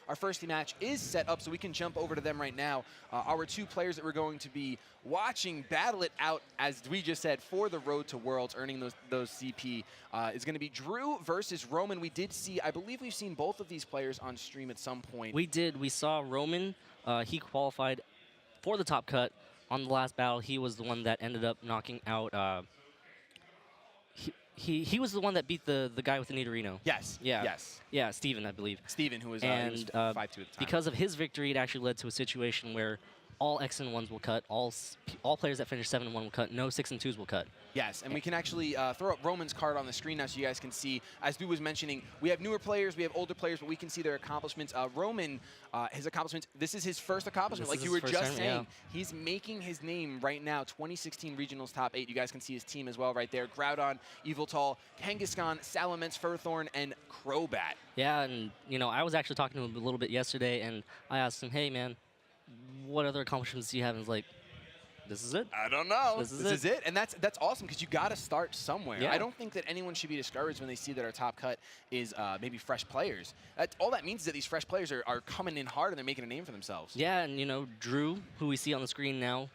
our first match is set up, so we can jump over to them right now. Our two players that we're going to be watching battle it out, as we just said, for the Road to Worlds, earning those CP, is going to be Drew versus Roman. We did see, I believe we've seen both of these players on stream at some point. We did. We saw Roman. He qualified for the top cut on the last battle. He was the one that ended up knocking out. He was the one that beat the guy with the Nidorino. Yes. Yeah. Yes. Yeah, Steven, I believe. Steven, who was, and 5-2 at the time. Because of his victory, it actually led to a situation where all X and 1s will cut. All players that finish 7 and 1 will cut. No 6 and 2s will cut. Yes, and we can actually throw up Roman's card on the screen now so you guys can see. As Drew was mentioning, we have newer players, we have older players, but we can see their accomplishments. Roman, his accomplishments, this is his first accomplishment. Like you were just saying, he's making his name right now. 2016 Regionals Top 8. You guys can see his team as well right there. Groudon, Yveltal, Kangaskhan, Salamence, Furthorn, and Crobat. Yeah, and you know, I was actually talking to him a little bit yesterday, and I asked him, hey man, what other accomplishments do you have? And he's like, this is it. I don't know. This is it. And that's awesome because you got to start somewhere. Yeah. I don't think that anyone should be discouraged when they see that our top cut is maybe fresh players. All that means is that these fresh players are coming in hard and they're making a name for themselves. Yeah, and you know, Drew, who we see on the screen now,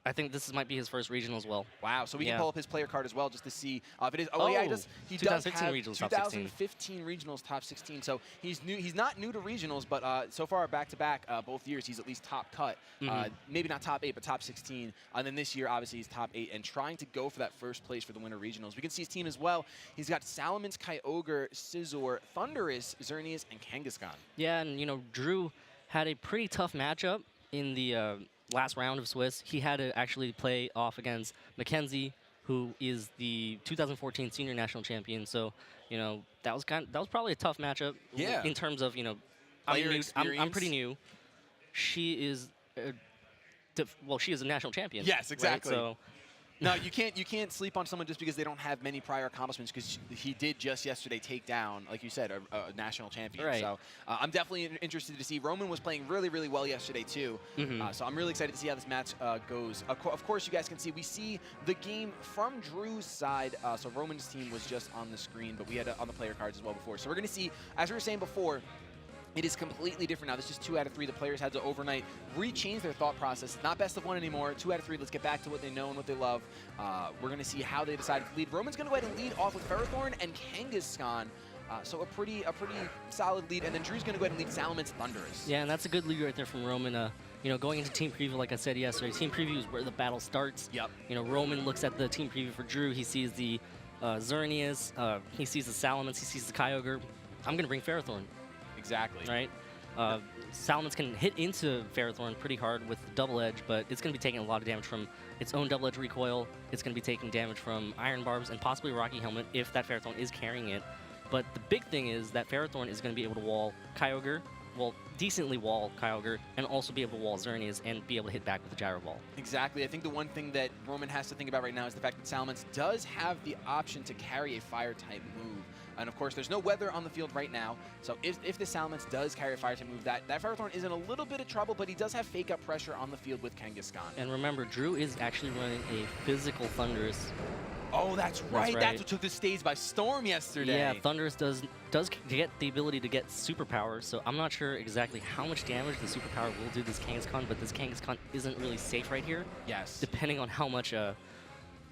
I think this might be his first regional as well. Wow, so we can pull up his player card as well just to see if it is. Oh, yeah, he does have regionals, 2015 regionals top 16. So he's new. He's not new to regionals, but so far back-to-back both years he's at least top cut. Maybe not top 8, but top 16. And then this year, obviously, he's top 8 and trying to go for that first place for the Winter Regionals. We can see his team as well. He's got Salamence, Kyogre, Scizor, Thundurus, Xerneas, and Kangaskhan. Yeah, and you know, Drew had a pretty tough matchup in the last round of Swiss. He had to actually play off against Mackenzie, who is the 2014 senior national champion. So, you know, that was probably a tough matchup. Yeah. In terms of, you know, I'm pretty new. She is, well, she is a national champion. Yes, exactly. Right? So. No, you can't sleep on someone just because they don't have many prior accomplishments, because he did just yesterday take down, like you said, a national champion. Right. So I'm definitely interested to see. Roman was playing really, really well yesterday too. So I'm really excited to see how this match goes. Of course, you guys can see, we see the game from Drew's side. So Roman's team was just on the screen, but we had it on the player cards as well before. So we're going to see, as we were saying before, it is completely different now. This is 2 out of 3. The players had to overnight rechange their thought process. Not best of 1 anymore. 2 out of 3. Let's get back to what they know and what they love. We're going to see how they decide to lead. Roman's going to go ahead and lead off with Ferrothorn and Kangaskhan. So a pretty solid lead. And then Drew's going to go ahead and lead Salamence, Thundurus. Yeah, and that's a good lead right there from Roman. You know, going into team preview, like I said yesterday, team preview is where the battle starts. Yep. You know, Roman looks at the team preview for Drew. He sees the Xerneas. He sees the Salamence. He sees the Kyogre. I'm going to bring Ferrothorn. Exactly. Right? Salamence can hit into Ferrothorn pretty hard with Double Edge, but it's going to be taking a lot of damage from its own Double Edge recoil. It's going to be taking damage from Iron Barbs and possibly Rocky Helmet if that Ferrothorn is carrying it. But the big thing is that Ferrothorn is going to be able to wall Kyogre, well, decently wall Kyogre, and also be able to wall Xerneas and be able to hit back with the Gyro Ball. Exactly. I think the one thing that Roman has to think about right now is the fact that Salamence does have the option to carry a Fire-type move. And of course, there's no weather on the field right now. So if the Salamence does carry a Fire-type move, that Ferrothorn is in a little bit of trouble, but he does have Fake-Up pressure on the field with Kangaskhan. And remember, Drew is actually running a physical Thundurus. Oh, that's right. That's what took the stage by storm yesterday. Yeah, Thundurus does get the ability to get superpower, so I'm not sure exactly how much damage the superpower will do this Kangaskhan, but this Kangaskhan isn't really safe right here. Yes. Depending on how much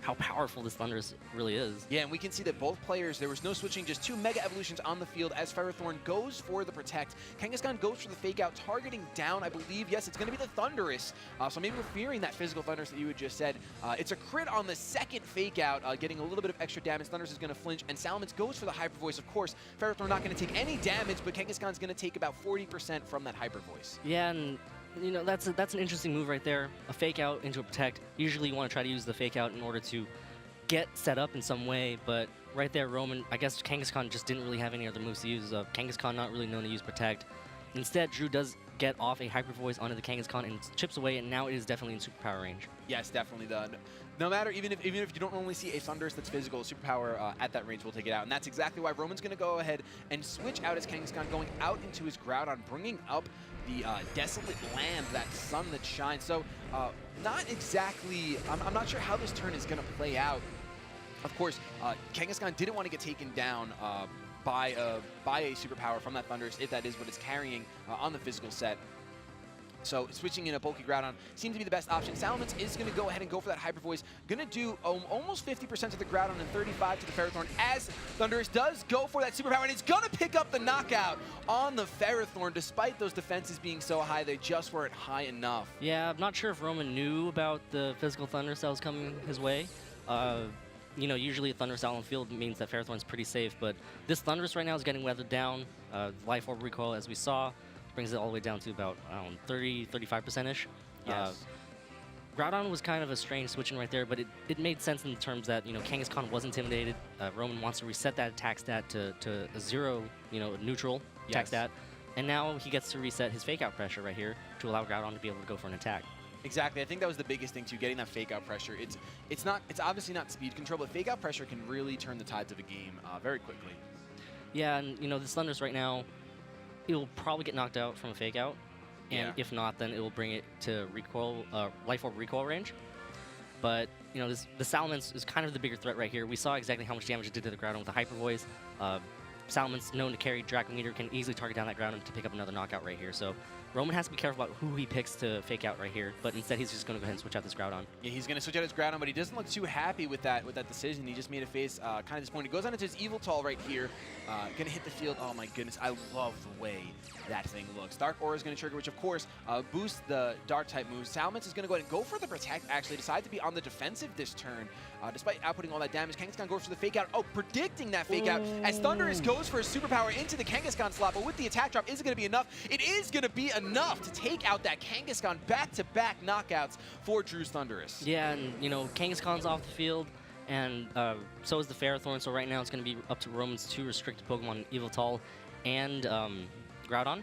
how powerful this Thundurus really is. Yeah, and we can see that both players, there was no switching, just 2 Mega Evolutions on the field as Ferrothorn goes for the Protect. Kangaskhan goes for the Fake Out, targeting down, I believe. Yes, it's going to be the Thundurus. So maybe we're fearing that physical Thundurus that you had just said. It's a crit on the second Fake Out, getting a little bit of extra damage. Thundurus is going to flinch, and Salamence goes for the Hyper Voice. Of course, Ferrothorn not going to take any damage, but Kangaskhan's going to take about 40% from that Hyper Voice. Yeah, and you know, that's an interesting move right there. A Fake Out into a Protect. Usually you want to try to use the Fake Out in order to get set up in some way, but right there, Roman, I guess Kangaskhan just didn't really have any other moves to use. Kangaskhan not really known to use Protect. Instead, Drew does get off a Hyper Voice onto the Kangaskhan and chips away, and now it is definitely in superpower range. Yes, definitely. No matter, even if you don't normally see a Thundurus that's physical, superpower at that range will take it out. And that's exactly why Roman's going to go ahead and switch out his Kangaskhan, going out into his Groudon, bringing up the Desolate Land, that sun that shines. So not exactly, I'm not sure how this turn is going to play out. Of course, Kangaskhan didn't want to get taken down buy a superpower from that Thundurus if that is what it's carrying on the physical set. So switching in a bulky Groudon seems to be the best option. Salamence is going to go ahead and go for that Hyper Voice. Going to do almost 50% to the Groudon and 35 to the Ferrothorn as Thundurus does go for that superpower, and it's going to pick up the knockout on the Ferrothorn. Despite those defenses being so high, they just weren't high enough. Yeah, I'm not sure if Roman knew about the physical Thundurus that was coming his way. You know, usually a Thundurus out on the field means that Ferrothorn's pretty safe, but this Thundurus right now is getting weathered down. Life Orb recoil, as we saw, brings it all the way down to about, I don't know, 30, 35%-ish. Yes. Groudon was kind of a strange switching right there, but it made sense in terms that, you know, Kangaskhan was intimidated. Roman wants to reset that attack stat to a 0, you know, neutral attack stat. And now he gets to reset his fake out pressure right here to allow Groudon to be able to go for an attack. Exactly. I think that was the biggest thing too, getting that fake out pressure. It's obviously not speed control, but fake out pressure can really turn the tides of a game very quickly. Yeah, and you know, this Thundurus right now, it'll probably get knocked out from a fake out, and if not, then it will bring it to recoil, Life Orb recoil range. But you know, the Salamence is kind of the bigger threat right here. We saw exactly how much damage it did to the Groudon with the Hyper Voice. Salamence, known to carry Draco Meteor, can easily target down that Groudon to pick up another knockout right here. So Roman has to be careful about who he picks to fake out right here, but instead he's just going to go ahead and switch out this Groudon. Yeah, he's going to switch out his Groudon, but he doesn't look too happy with that decision. He just made a face kind of disappointed. He goes on into his Yveltal right here, going to hit the field. Oh my goodness, I love the way that thing looks. Dark Aura is going to trigger, which of course boosts the Dark type moves. Salamence is going to go ahead and go for the Protect, actually decide to be on the defensive this turn. Despite outputting all that damage, Kangaskhan goes for the fake out. Oh, predicting that fake out as Thundurus goes for his superpower into the Kangaskhan slot, but with the attack drop, is it going to be enough? It is going to be enough to take out that Kangaskhan. Back-to-back knockouts for Drew's Thundurus. Yeah, and you know, Kangaskhan's off the field, and so is the Ferrothorn, so right now it's going to be up to Roman's 2 restricted Pokemon, Yveltal and Groudon.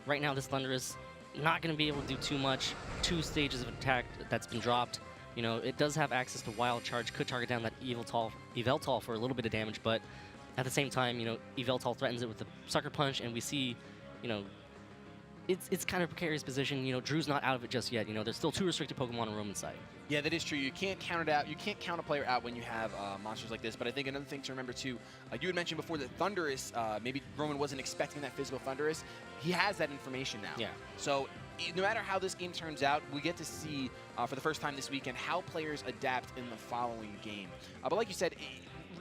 Right now this Thundurus not going to be able to do too much. 2 stages of attack that's been dropped. You know, it does have access to Wild Charge, could target down that Yveltal for a little bit of damage, but at the same time, you know, Yveltal threatens it with the Sucker Punch, and we see, you know, it's kind of a precarious position. You know, Drew's not out of it just yet. You know, there's still 2 restricted Pokemon on Roman's side. Yeah, that is true. You can't count it out. You can't count a player out when you have monsters like this. But I think another thing to remember too, you had mentioned before that Thundurus, maybe Roman wasn't expecting that physical Thundurus. He has that information now. Yeah. So no matter how this game turns out, we get to see for the first time this weekend how players adapt in the following game. But like you said,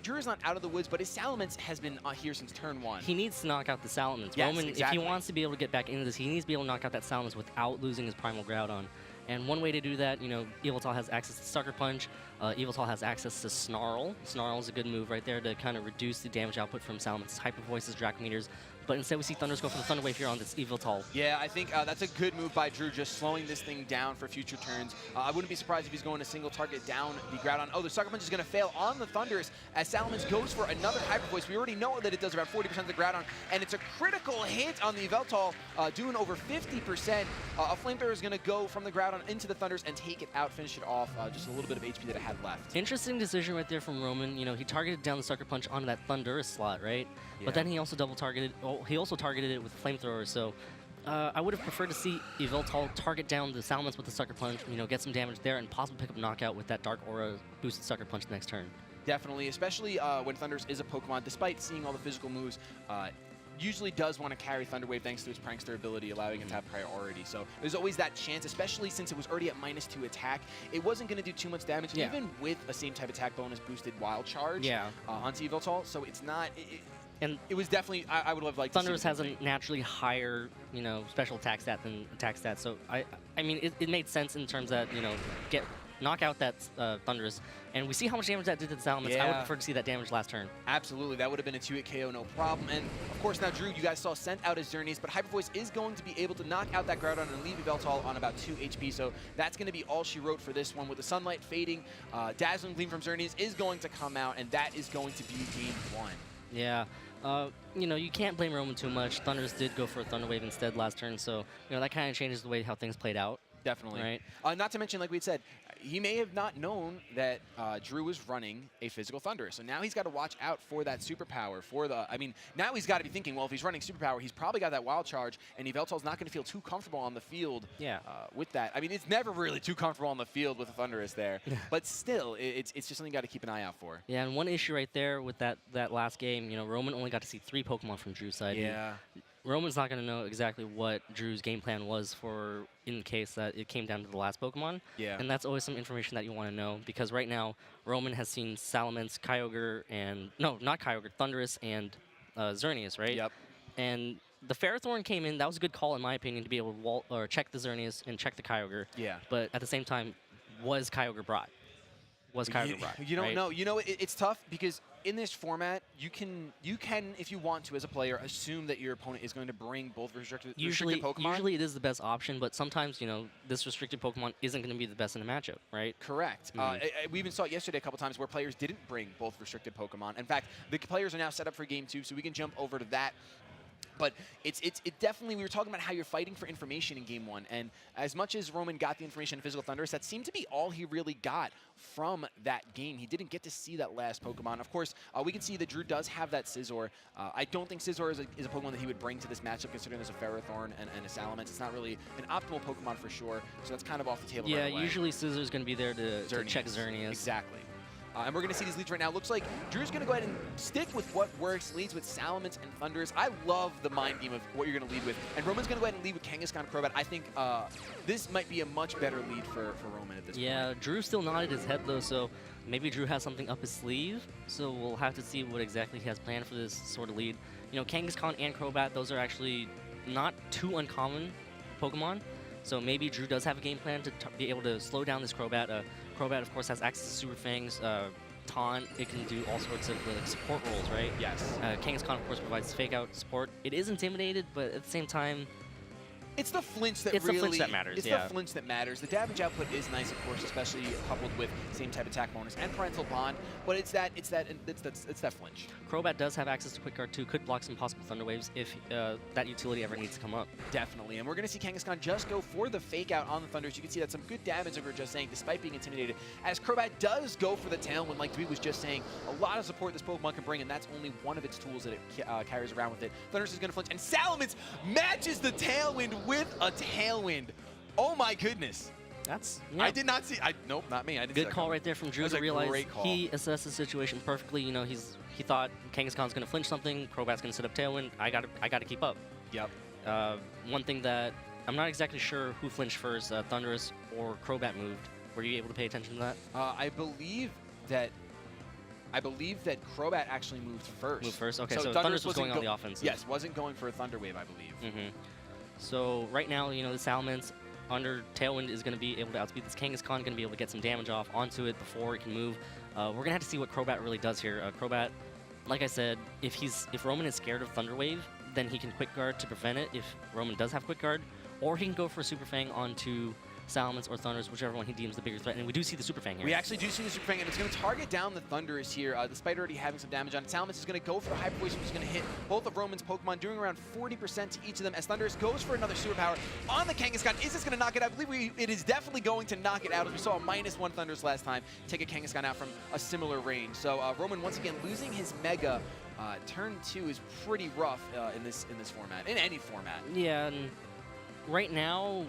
Drew is not out of the woods, but his Salamence has been here since turn 1. He needs to knock out the Salamence. Yes, Roman, exactly. If he wants to be able to get back into this, he needs to be able to knock out that Salamence without losing his Primal Groudon. And one way to do that, you know, Yveltal has access to Sucker Punch. Yveltal has access to Snarl. Snarl is a good move right there to kind of reduce the damage output from Salamance's Hyper Voices, Draco Meteors. But instead we see Thundurus go for the Thunder Wave here on this Yveltal. Yeah, I think that's a good move by Drew, just slowing this thing down for future turns. I wouldn't be surprised if he's going to single target down the Groudon. Oh, the Sucker Punch is going to fail on the Thundurus as Salamence goes for another Hyper Voice. We already know that it does around 40% of the Groudon, and it's a critical hit on the Yveltal, doing over 50%. A Flamethrower is going to go from the Groudon into the Thundurus and take it out, finish it off, just a little bit of HP that it had left. Interesting decision right there from Roman. You know, he targeted down the Sucker Punch onto that Thundurus slot, right? Yeah. But then he also targeted it with Flamethrower, so I would have preferred to see Yveltal target down the Salamence with the Sucker Punch, you know, get some damage there, and possibly pick up Knockout with that Dark Aura boosted Sucker Punch next turn. Definitely, especially when Thundurus is a Pokemon, despite seeing all the physical moves, usually does want to carry Thunder Wave thanks to its Prankster ability, allowing it to have priority. So there's always that chance, especially since it was already at -2 attack. It wasn't going to do too much damage, even with a same type attack bonus boosted Wild Charge onto Yveltal. So it's not... And it was definitely, I would have liked Thundurus has a naturally higher, you know, special attack stat than attack stat. So I mean, it made sense in terms that, you know, knock out that Thundurus. And we see how much damage that did to the Salamence. Yeah. I would prefer to see that damage last turn. Absolutely, that would have been a 2-hit KO, no problem. And of course now Drew, you guys saw, sent out his Journeys, but Hyper Voice is going to be able to knock out that Groudon and leave Yveltal on about 2 HP. So that's going to be all she wrote for this one. With the Sunlight fading, Dazzling Gleam from Journeys is going to come out, and that is going to be game 1. Yeah. You know, you can't blame Roman too much. Thundurus did go for a Thunder Wave instead last turn, so, you know, that kind of changes the way how things played out. Definitely. Right. Not to mention, like we had said, he may have not known that Drew was running a physical Thunder. So now he's got to watch out for that superpower. I mean, now he's got to be thinking, well, if he's running superpower, he's probably got that wild charge, and Yveltal's not going to feel too comfortable on the field with that. I mean, it's never really too comfortable on the field with a Thunderous there. But still, it's just something you got to keep an eye out for. Yeah, and one issue right there with that last game, you know, Roman only got to see 3 Pokemon from Drew's side. Yeah. Roman's not going to know exactly what Drew's game plan was for in case that it came down to the last Pokemon. Yeah. And that's always some information that you want to know, because right now, Roman has seen Salamence, Kyogre, and... No, not Kyogre, Thundurus, and Xerneas, right? Yep. And the Ferrothorn came in. That was a good call, in my opinion, to be able to check the Xerneas and check the Kyogre. Yeah. But at the same time, was Kyogre brought? Was Kyogre brought? You don't right? know. You know, it's tough because in this format, you can, if you want to, as a player, assume that your opponent is going to bring both restricted Pokemon. Usually it is the best option, but sometimes, you know, this restricted Pokemon isn't going to be the best in a matchup, right? Correct. We even saw it yesterday a couple times where players didn't bring both restricted Pokemon. In fact, the players are now set up for Game 2, so we can jump over to that. But it definitely, we were talking about how you're fighting for information in Game 1, and as much as Roman got the information in Physical Thundurus, that seemed to be all he really got from that game. He didn't get to see that last Pokemon. Of course, we can see that Drew does have that Scizor. I don't think Scizor is a Pokemon that he would bring to this matchup, considering there's a Ferrothorn and a Salamence. It's not really an optimal Pokemon for sure, so that's kind of off the table right away. Yeah, usually Scizor's going to be there to check Xerneas. Exactly. And we're going to see these leads right now. Looks like Drew's going to go ahead and stick with what works, leads with Salamence and Thundurus. I love the mind game of what you're going to lead with. And Roman's going to go ahead and lead with Kangaskhan Crobat. I think this might be a much better lead for Roman at this point. Yeah, Drew still nodded his head, though, so maybe Drew has something up his sleeve. So we'll have to see what exactly he has planned for this sort of lead. You know, Kangaskhan and Crobat, those are actually not too uncommon Pokemon. So maybe Drew does have a game plan to be able to slow down this Crobat. Crobat, of course, has access to Super Fangs, Taunt. It can do all sorts of support roles, right? Yes. Kangaskhan, of course, provides fake out support. It is intimidated, but at the same time, it's the flinch that it's the flinch that matters. It's the flinch that matters. The damage output is nice, of course, especially coupled with same type attack bonus and parental bond. But it's that flinch. Crobat does have access to Quick Guard too. Could block some possible Thunder Waves if that utility ever needs to come up. Definitely, and we're going to see Kangaskhan just go for the fake out on the Thunders. You can see that's some good damage, like we were just saying, despite being intimidated. As Crobat does go for the Tailwind, like Dweeb was just saying, a lot of support this Pokemon can bring, and that's only one of its tools that it carries around with it. Thunders is going to flinch, and Salamence matches the Tailwind with a Tailwind. Oh my goodness. That's I did not see. Nope, not me. I didn't. Good call right there from Drew to realize he assessed the situation perfectly. You know, he thought Kangaskhan's going to flinch something, Crobat's going to set up Tailwind. I got to keep up. Yep. One thing that I'm not exactly sure who flinched first, Thundurus or Crobat moved. Were you able to pay attention to that? I believe that Crobat actually moved first. Moved first. Okay, so Thundurus was going on the offensive. Yes, wasn't going for a Thunder Wave, I believe. Mm-hmm. So right now, you know, the Salamence under Tailwind is going to be able to outspeed this Kangaskhan, going to be able to get some damage off onto it before it can move. We're going to have to see what Crobat really does here. Crobat, like I said, if Roman is scared of Thunder Wave, then he can Quick Guard to prevent it if Roman does have Quick Guard, or he can go for a Super Fang onto Salamence or Thundurus, whichever one he deems the bigger threat. And we do see the Super Fang here. We actually do see the Super Fang, and it's going to target down the Thundurus here, despite already having some damage on it. Salamence is going to go for the Hyper Voice, which is going to hit both of Roman's Pokemon, doing around 40% to each of them, as Thundurus goes for another Superpower on the Kangaskhan. Is this going to knock it out? I believe it is definitely going to knock it out, as we saw a -1 Thundurus last time take a Kangaskhan out from a similar range. So Roman, once again, losing his Mega. Turn 2 is pretty rough in this format, in any format. Yeah, and right now,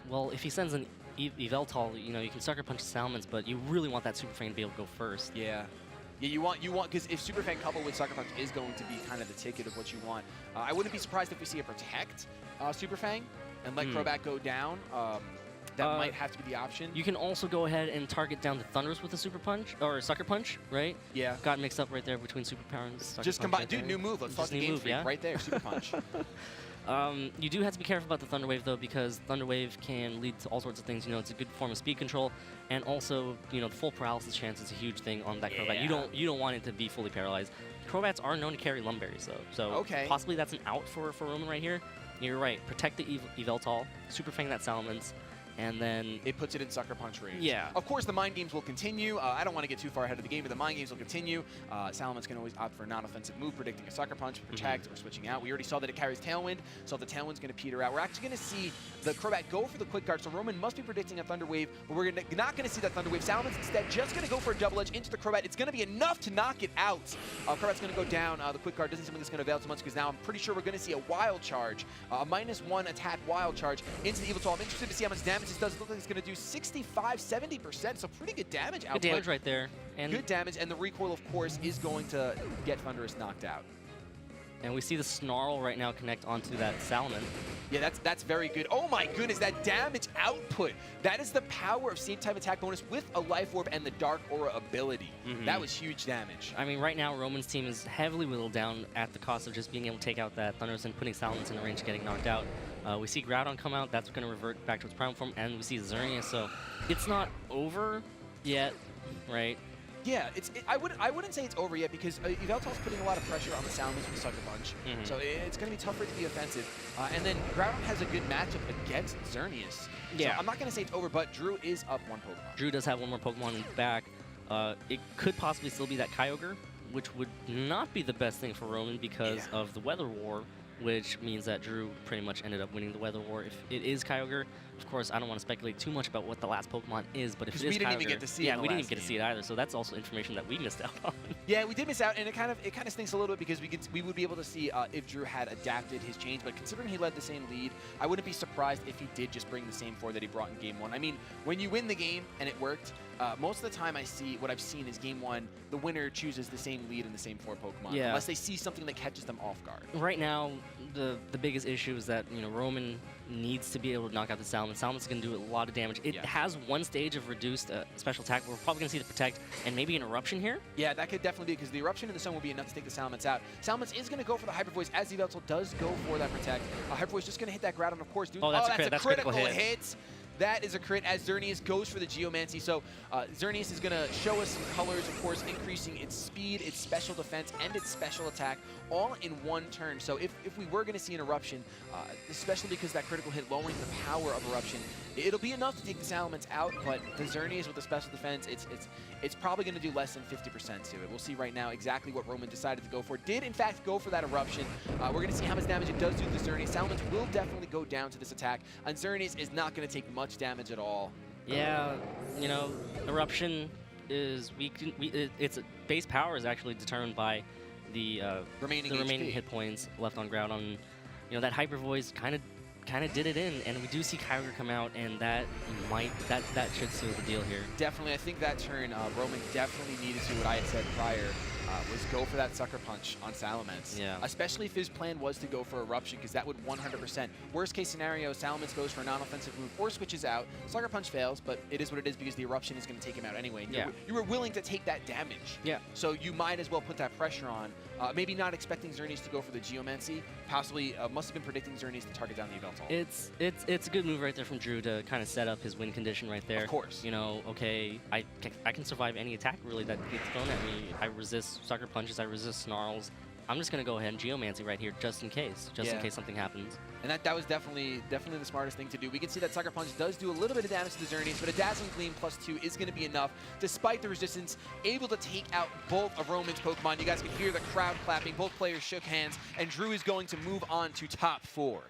well, if he sends an Yveltal, you know, you can Sucker Punch Salamence, but you really want that Super Fang to be able to go first. Yeah. Yeah, you want, because if Super Fang coupled with Sucker Punch is going to be kind of the ticket of what you want. I wouldn't be surprised if we see a Protect Super Fang and let Crobat go down. That might have to be the option. You can also go ahead and target down the Thundurus with a Super Punch, or a Sucker Punch, right? Yeah. Got mixed up right there between Super Power and Sucker Just Punch. combine, dude, new move. Let's talk the game freak right there, Super Punch. You do have to be careful about the Thunder Wave, though, because Thunder Wave can lead to all sorts of things. You know, it's a good form of speed control, and also, you know, the full paralysis chance is a huge thing on that Crobat. You don't want it to be fully paralyzed. Crobats are known to carry Lumberries, though, so possibly that's an out for Roman right here. You're right. Protect the Yveltal, Super Fang that Salamence, and then it puts it in Sucker Punch range. Yeah. Of course, the mind games will continue. I don't want to get too far ahead of the game, but the mind games will continue. Salamence can always opt for a non-offensive move, predicting a Sucker Punch, protect, or switching out. We already saw that it carries Tailwind, so the Tailwind's going to peter out. We're actually going to see the Crobat go for the Quick Guard, so Roman must be predicting a Thunder Wave, but we're not going to see that Thunder Wave. Salamence instead just going to go for a double edge into the Crobat. It's going to be enough to knock it out. Crobat's going to go down. The Quick Guard doesn't seem like it's going to avail too much, because now I'm pretty sure we're going to see a Wild Charge, a -1 attack Wild Charge into the Yveltal. I'm interested to see how much damage this does. It looks like it's going to do 65, 70%, so pretty good damage output. Good damage right there. And good damage, and the recoil, of course, is going to get Thundurus knocked out. And we see the Snarl right now connect onto that Salamence. Yeah, that's very good. Oh my goodness, that damage output. That is the power of same type attack bonus with a Life Orb and the Dark Aura ability. That was huge damage. I mean, right now, Roman's team is heavily whittled down at the cost of just being able to take out that Thundurus and putting Salamence in the range of getting knocked out. We see Groudon come out. That's going to revert back to its primal form, and we see Xerneas. So it's not over yet, right? Yeah, I wouldn't say it's over yet, because Yveltal's putting a lot of pressure on the Salamence with Sucker Punch, so it's going to be tough for it to be offensive. And then Groudon has a good matchup against Xerneas. Yeah. So I'm not going to say it's over, but Drew is up one Pokemon. Drew does have one more Pokemon back. It could possibly still be that Kyogre, which would not be the best thing for Roman because of the Weather War, which means that Drew pretty much ended up winning the Weather War. If it is Kyogre, of course, I don't want to speculate too much about what the last Pokemon is, but if it is Kyogre, we didn't even get to see it. Yeah, we didn't even get to see it either, so that's also information that we missed out on. Yeah, we did miss out, and it kind of stinks a little bit, because we would be able to see if Drew had adapted his change, but considering he led the same lead, I wouldn't be surprised if he did just bring the same 4 that he brought in Game 1. I mean, when you win the game and it worked, most of the time what I've seen is Game 1, the winner chooses the same lead and the same 4 Pokemon, unless they see something that catches them off guard. Right now, the biggest issue is that, Roman needs to be able to knock out the Salamence. Salamence is going to do a lot of damage. It has one stage of reduced special attack. We're probably going to see the Protect and maybe an Eruption here. Yeah, that could definitely be, because the Eruption in the Sun will be enough to take the Salamence out. Salamence is going to go for the Hyper Voice, as Yveltal does go for that Protect. Hyper Voice just going to hit that Groudon, of course. Dude. Oh, that's a critical hit. That is a crit, as Xerneas goes for the Geomancy. So Xerneas is going to show us some colors, of course, increasing its speed, its special defense, and its special attack all in one turn. So if we were going to see an Eruption, especially because that critical hit lowering the power of Eruption, it'll be enough to take the Salamence out, but the Xerneas with the special defense, it's probably going to do less than 50% to it. We'll see right now exactly what Roman decided to go for. Did, in fact, go for that Eruption. We're going to see how much damage it does do to the Xerneas. Salamence will definitely go down to this attack, and Xerneas is not going to take much damage at all. Yeah, Eruption is its base power is actually determined by the remaining hit points left on Groudon. That Hyper Voice kind of did it in, and we do see Kyogre come out, and that should seal the deal here. Definitely, I think that turn, Roman definitely needed to, what I had said prior, was go for that Sucker Punch on Salamence. Yeah. Especially if his plan was to go for Eruption, because that would 100%. Worst case scenario, Salamence goes for a non-offensive move or switches out. Sucker Punch fails, but it is what it is, because the Eruption is going to take him out anyway. Yeah. You were willing to take that damage. Yeah. So you might as well put that pressure on. Maybe not expecting Xerneas to go for the Geomancy. Possibly must have been predicting Xerneas to target down the Yveltal. It's a good move right there from Drew to kind of set up his win condition right there. Of course. Okay, I can survive any attack really that gets thrown at me. I resist Sucker Punches, I resist Snarls. I'm just going to go ahead and Geomancy right here just in case something happens. And that was definitely the smartest thing to do. We can see that Sucker Punch does do a little bit of damage to the Xerneas, but a Dazzling Gleam +2 is going to be enough, despite the resistance, able to take out both of Roman's Pokemon. You guys can hear the crowd clapping. Both players shook hands, and Drew is going to move on to top 4.